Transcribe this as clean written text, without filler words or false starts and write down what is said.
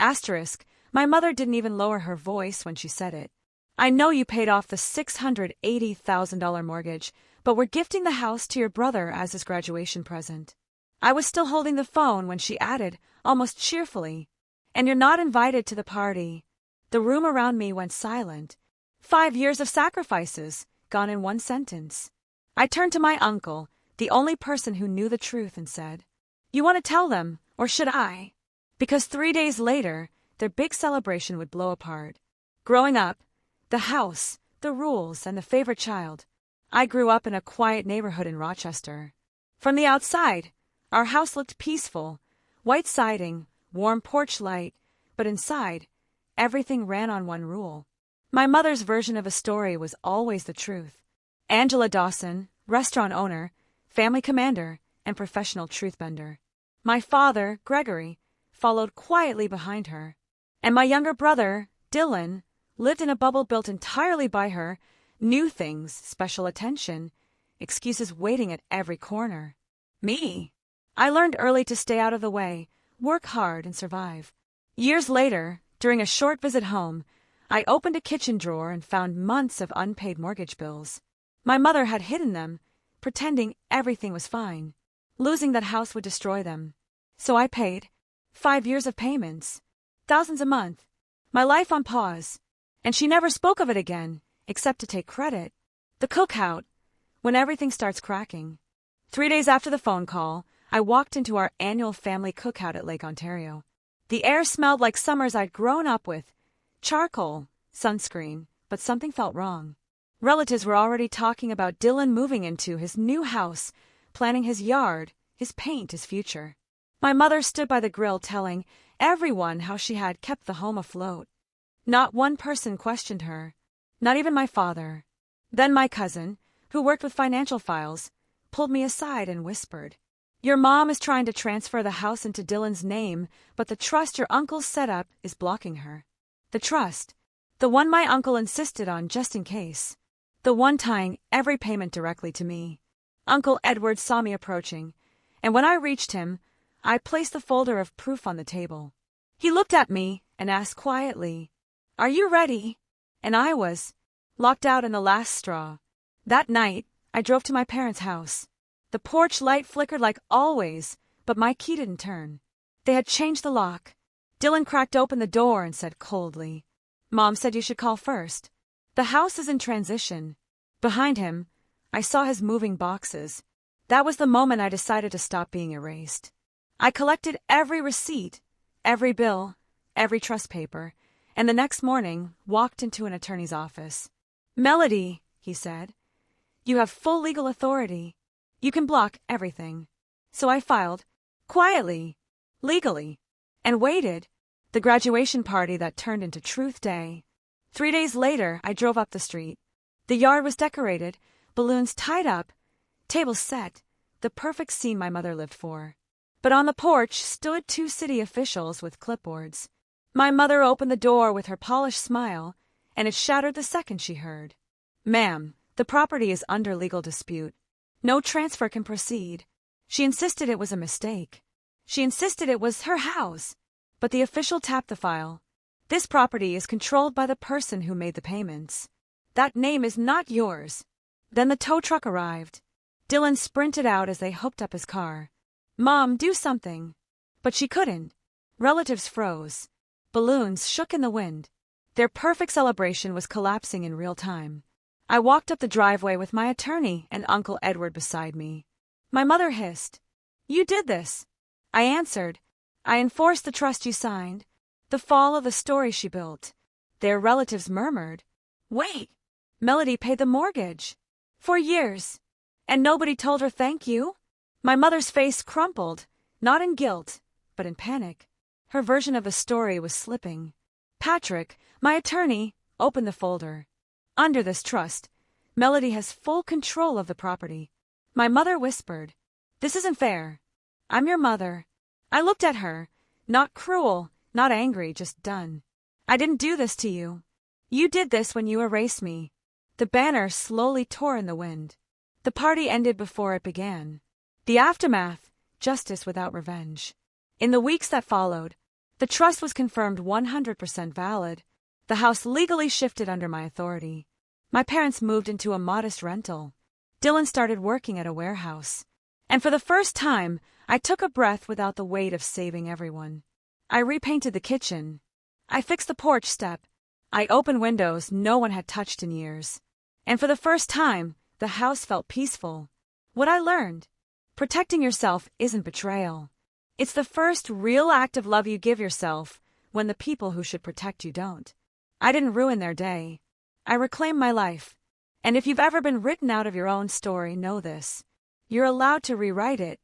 Asterisk, my mother didn't even lower her voice when she said it. I know you paid off the $680,000 mortgage, but we're gifting the house to your brother as his graduation present. I was still holding the phone when she added, almost cheerfully, and you're not invited to the party. The room around me went silent. 5 years of sacrifices, gone in one sentence. I turned to my uncle, the only person who knew the truth, and said, "You want to tell them, or should I?" Because 3 days later, their big celebration would blow apart. Growing up, the house, the rules, and the favorite child. I grew up in a quiet neighborhood in Rochester. From the outside, our house looked peaceful, white siding, warm porch light, but inside, everything ran on one rule. My mother's version of a story was always the truth. Angela Dawson, restaurant owner, family commander, and professional truthbender. My father, Gregory, followed quietly behind her. And my younger brother, Dylan, lived in a bubble built entirely by her, new things, special attention, excuses waiting at every corner. Me. I learned early to stay out of the way, work hard, and survive. Years later, during a short visit home, I opened a kitchen drawer and found months of unpaid mortgage bills. My mother had hidden them, pretending everything was fine. Losing that house would destroy them. So I paid. 5 years of payments. Thousands a month. My life on pause. And she never spoke of it again, except to take credit. The cookout, when everything starts cracking. 3 days after the phone call, I walked into our annual family cookout at Lake Ontario. The air smelled like summers I'd grown up with. Charcoal, sunscreen, but something felt wrong. Relatives were already talking about Dylan moving into his new house, planning his yard, his paint, his future. My mother stood by the grill telling everyone how she had kept the home afloat. Not one person questioned her, not even my father. Then my cousin, who worked with financial files, pulled me aside and whispered, "Your mom is trying to transfer the house into Dylan's name, but the trust your uncle set up is blocking her." The trust, the one my uncle insisted on just in case, the one tying every payment directly to me. Uncle Edward saw me approaching, and when I reached him, I placed the folder of proof on the table. He looked at me and asked quietly, "Are you ready?" And I was, locked out in the last straw. That night, I drove to my parents' house. The porch light flickered like always, but my key didn't turn. They had changed the lock. Dylan cracked open the door and said coldly, "Mom said you should call first. The house is in transition." Behind him, I saw his moving boxes. That was the moment I decided to stop being erased. I collected every receipt, every bill, every trust paper, and the next morning walked into an attorney's office. "Melody," he said, "you have full legal authority. You can block everything." So I filed, quietly, legally, and waited, the graduation party that turned into Truth Day. 3 days later, I drove up the street. The yard was decorated, balloons tied up, tables set, the perfect scene my mother lived for. But on the porch stood 2 city officials with clipboards. My mother opened the door with her polished smile, and it shattered the second she heard. "Ma'am, the property is under legal dispute. No transfer can proceed." She insisted it was a mistake. She insisted it was her house. But the official tapped the file. "This property is controlled by the person who made the payments. That name is not yours." Then the tow truck arrived. Dylan sprinted out as they hooked up his car. "Mom, do something." But she couldn't. Relatives froze. Balloons shook in the wind. Their perfect celebration was collapsing in real time. I walked up the driveway with my attorney and Uncle Edward beside me. My mother hissed, "You did this." I answered, "I enforced the trust you signed." The fall of the story she built. Their relatives murmured, "Wait, Melody paid the mortgage. For years. And nobody told her thank you?" My mother's face crumpled, not in guilt, but in panic. Her version of the story was slipping. Patrick, my attorney, opened the folder. "Under this trust, Melody has full control of the property." My mother whispered, "This isn't fair. I'm your mother." I looked at her, not cruel, not angry, just done. "I didn't do this to you. You did this when you erased me." The banner slowly tore in the wind. The party ended before it began. The aftermath, justice without revenge. In the weeks that followed, The trust was confirmed 100% valid. The house legally shifted under my authority. My parents moved into a modest rental. Dylan started working at a warehouse. And for the first time, I took a breath without the weight of saving everyone. I repainted the kitchen. I fixed the porch step. I opened windows no one had touched in years. And for the first time, the house felt peaceful. What I learned: protecting yourself isn't betrayal. It's the first real act of love you give yourself when the people who should protect you don't. I didn't ruin their day. I reclaimed my life. And if you've ever been written out of your own story, know this: you're allowed to rewrite it